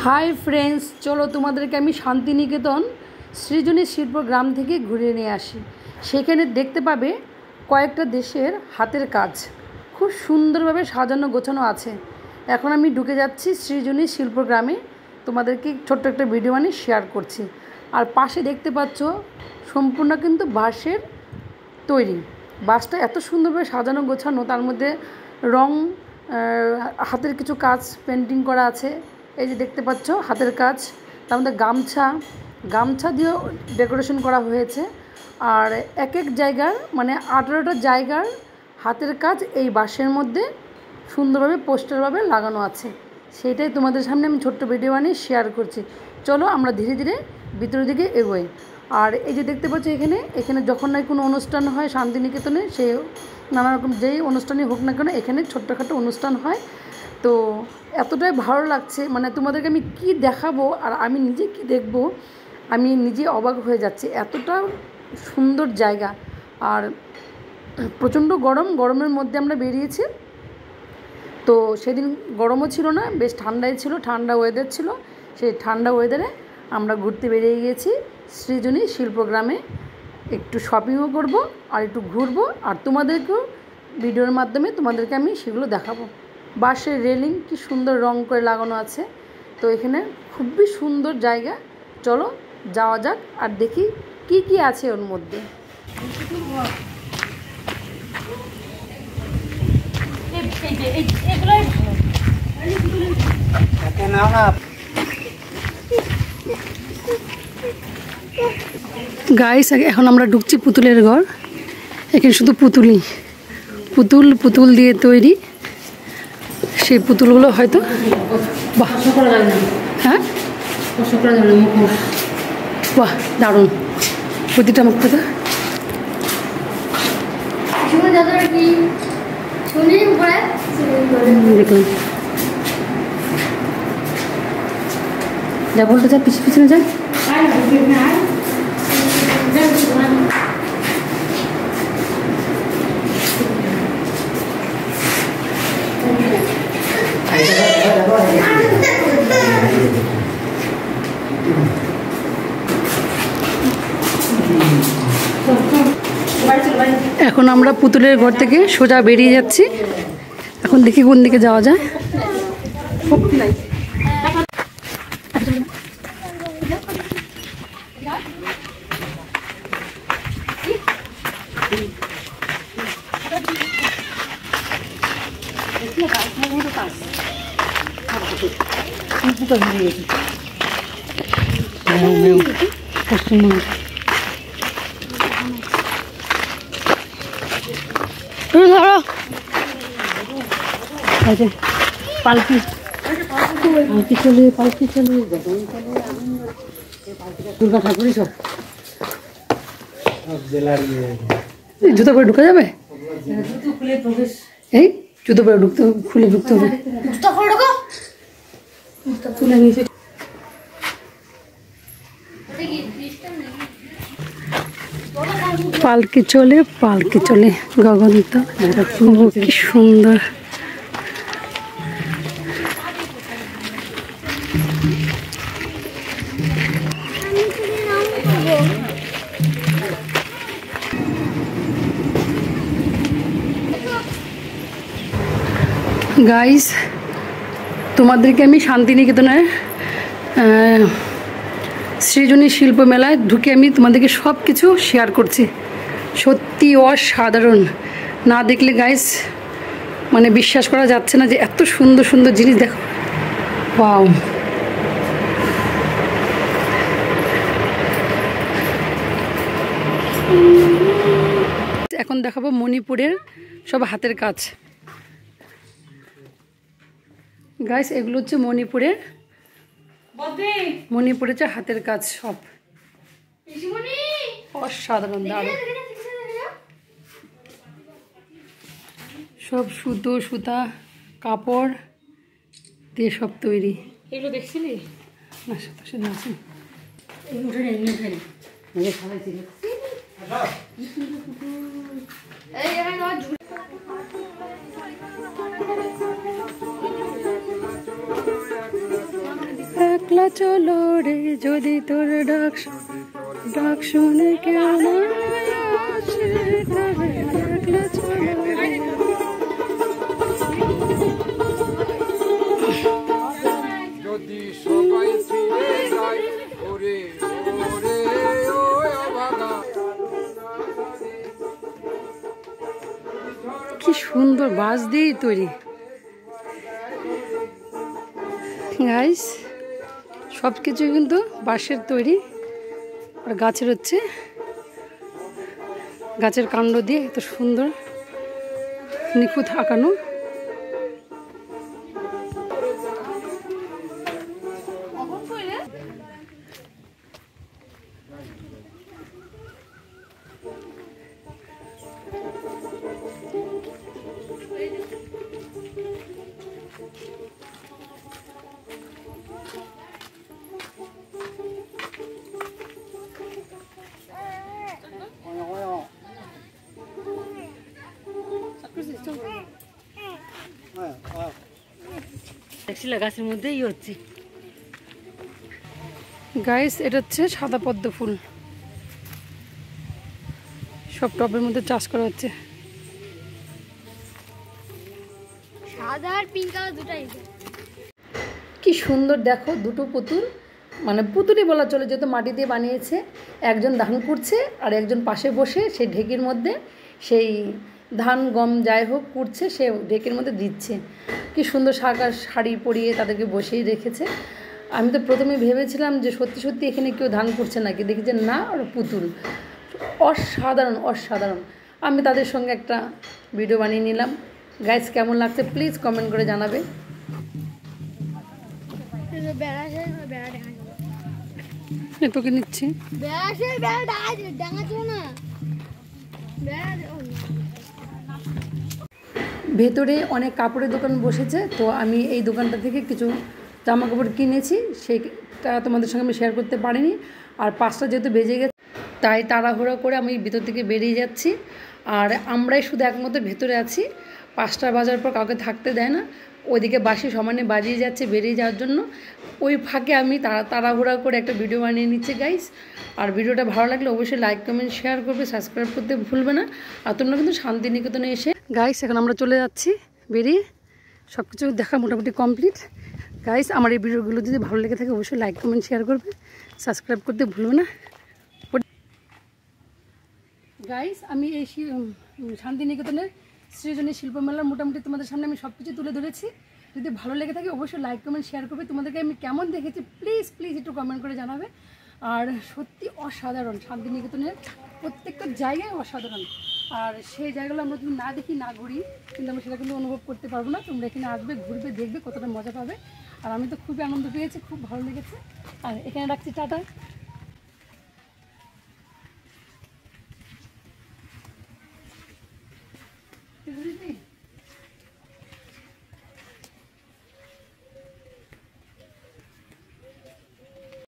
Hi friends, চলো তোমাদেরকে আমি শান্তিনিকেতন সৃজনী শিল্প গ্রাম থেকে ঘুরিয়ে নিয়ে আসি। সেখানে দেখতে পাবে কয়েকটা দেশের হাতের কাজ খুব সুন্দরভাবে সাজানো গোছানো আছে। এখন আমি ঢুকে যাচ্ছি সৃজনী শিল্প গ্রামে, তোমাদেরকে ছোট্ট একটা ভিডিও বানিয়ে শেয়ার করছি। আর পাশে দেখতে পাচ্ছ সম্পূর্ণ কিন্তু বাঁশের তৈরি। বাঁশটা এত সুন্দরভাবে সাজানো গোছানো, তার মধ্যে রং, হাতের কিছু কাজ পেন্টিং করা আছে। এই যে দেখতে পাচ্ছ হাতের কাজ, তার মধ্যে গামছা দিয়েও ডেকোরেশন করা হয়েছে। আর এক এক জায়গার মানে 18টা জায়গার হাতের কাজ এই বাঁশের মধ্যে সুন্দরভাবে পোস্টারভাবে লাগানো আছে। সেইটাই তোমাদের সামনে আমি ছোট্ট ভিডিও বানিয়ে শেয়ার করছি। চলো আমরা ধীরে ধীরে ভিতরের দিকে এগোই। আর এই যে দেখতে পাচ্ছ এখানে যখন না কোনো অনুষ্ঠান হয় শান্তিনিকেতনে, সেই নানা রকম যেই অনুষ্ঠানই হোক না কেন, এখানে ছোট্টখাটো অনুষ্ঠান হয়। তো এতটাই ভালো লাগছে, মানে তোমাদেরকে আমি কি দেখাবো আর আমি নিজে কি দেখবো, আমি নিজে অবাক হয়ে যাচ্ছি। এতটা সুন্দর জায়গা। আর প্রচণ্ড গরমের মধ্যে আমরা বেরিয়েছি। তো সেদিন গরমও ছিল না, বেশ ঠান্ডাই ছিল, ঠান্ডা ওয়েদার ছিল। সেই ঠান্ডা ওয়েদারে আমরা ঘুরতে বেরিয়ে গিয়েছি সৃজনী শিল্পগ্রামে। একটু শপিংও করব আর একটু ঘুরবো, আর তোমাদেরকেও ভিডিওর মাধ্যমে তোমাদেরকে আমি সেগুলো দেখাবো। বাঁশের রেলিং কি সুন্দর রং করে লাগানো আছে। তো এখানে খুবই সুন্দর জায়গা। চলো যাওয়া যাক আর দেখি কি কি আছে ওর মধ্যে। গাইস, এখন আমরা ঢুকছি পুতুলের ঘর। এখানে শুধু পুতুল দিয়ে তৈরি। সেই পুতুলগুলো হয়তো হ্যাঁ বাহ, দারুণ প্রতিটা মুখ কথা। দেখুন, যা বলতে চাই পিছনে যায়। এখন আমরা পুতুলের ঘর থেকে সোজা বেরিয়ে যাচ্ছি। এখন দেখি কোন দিকে যাওয়া যায়। পালকি চলে দুর্গা ঠাকুরই সব জুতো পরে ঢুকা যাবে। এই জুতো পরে খুলে ঢুকতে হবে। পালকি চলে গগন্ত, কি সুন্দর। গাইস, তোমাদেরকে আমি শান্তিনিকেতনের সৃজনী শিল্প মেলায় ঢুকে আমি তোমাদেরকে সব কিছু শেয়ার করছি। সত্যি অসাধারণ, না দেখলে গাইস মানে বিশ্বাস করা যাচ্ছে না যে এত সুন্দর সুন্দর জিনিস দেখো। ওয়াও, এখন দেখাবো মণিপুরের সব হাতের কাজ। গাইস, এগুলো হচ্ছে মণিপুরের যে হাতের কাজ, সব অসাধারণ, দারুণ। সব সুতা কাপড় দিয়ে সব তৈরি। এগুলো দেখছিলি না? সাথে আছে চলো রে যদি তোর ডাক ডাক শুনে কেমন আসে তবে একলা চলো রে। যদি সবাই ফিরে যায় ওরে ওরে ও অভাগা। কি সুন্দর বাঁশ দিয়ে তৈরি গাইস, সব কিছু কিন্তু বাঁশের তৈরি। আর গাছের হচ্ছে গাছের কাণ্ড দিয়ে এত সুন্দর নিখুঁত আঁকানো। গাছের মধ্যেই হচ্ছে গাইস, এটা হচ্ছে সাদা পদ্ম ফুল, সব টবের মধ্যে চাষ করা হচ্ছে। সাদা আর পিঙ্ক কালার দুটাই। কি সুন্দর দেখো, দুটো পুতুল, মানে পুতুলই বলা চলে, যেহেতু মাটি দিয়ে বানিয়েছে। একজন ধান কুড়ছে আর একজন পাশে বসে সেই ঢেকির মধ্যে সেই ধান গম যাই হোক কুড়ছে, সে ঢেকির মধ্যে দিচ্ছে। কি সুন্দর শাড়ি পরিয়ে তাদেরকে বসেই রেখেছে। আমি তো প্রথমে ভেবেছিলাম যে সত্যি সত্যি এখানে কেউ ধান করছে নাকি, দেখি যে না, ওরা পুতুল। অসাধারণ অসাধারণ। আমি তাদের সঙ্গে একটা ভিডিও বানিয়ে নিলাম। গাইস, কেমন লাগছে প্লিজ কমেন্ট করে জানাবে। তোকে নিচ্ছি, ভেতরে অনেক কাপড়ের দোকান বসেছে, তো আমি এই দোকানটা থেকে কিছু জামা কাপড় কিনেছি, সেইটা তোমাদের সঙ্গে আমি শেয়ার করতে পারিনি। আর 5টা যেহেতু বেজে গেছে, তাই তাড়াহুড়ো করে আমি ভিতর থেকে বেরিয়ে যাচ্ছি। আর আমরাই শুধু একমাত্র ভেতরে আছি, 5টা বাজার পর কাউকে থাকতে দেয় না। ওইদিকে বাঁশি সমানে বাজিয়ে যাচ্ছে বেরিয়ে যাওয়ার জন্য। ওই ফাঁকে আমি তাড়াহুড়া করে একটা ভিডিও বানিয়ে নিচ্ছি গাইস। আর ভিডিওটা ভালো লাগলে অবশ্যই লাইক কমেন্ট শেয়ার করবে, সাবস্ক্রাইব করতে ভুলবে না। আর তোমরা কিন্তু শান্তিনিকেতনে এসে গাইস, এখন আমরা চলে যাচ্ছি বেরিয়ে, সব কিছু দেখা মোটামুটি কমপ্লিট। গাইস, আমার এই ভিডিওগুলো যদি ভালো লেগে থাকে অবশ্যই লাইক কমেন্ট শেয়ার করবে, সাবস্ক্রাইব করতে ভুলবে না গাইস। আমি এই শান্তিনিকেতনের সৃজনী শিল্পমেলার মোটামুটি তোমাদের সামনে আমি সব কিছু তুলে ধরেছি। যদি ভালো লেগে থাকে অবশ্যই লাইক কমেন্ট শেয়ার করবে। তোমাদেরকে আমি কেমন দেখেছি প্লিজ প্লিজ একটু কমেন্ট করে জানাবে। আর সত্যি অসাধারণ, শান্তিনিকেতনের প্রত্যেকটা জায়গায় অসাধারণ। আর সেই জায়গাগুলো আমরা যদি না দেখি না ঘুরি, কিন্তু আমরা সেটা কিন্তু অনুভব করতে পারবো না। তোমরা এখানে আসবে, ঘুরবে, দেখবে, কতটা মজা পাবে। আর আমি তো খুবই আনন্দ পেয়েছি, খুব ভালো লেগেছে। আর এখানে রাখছি, টাটা।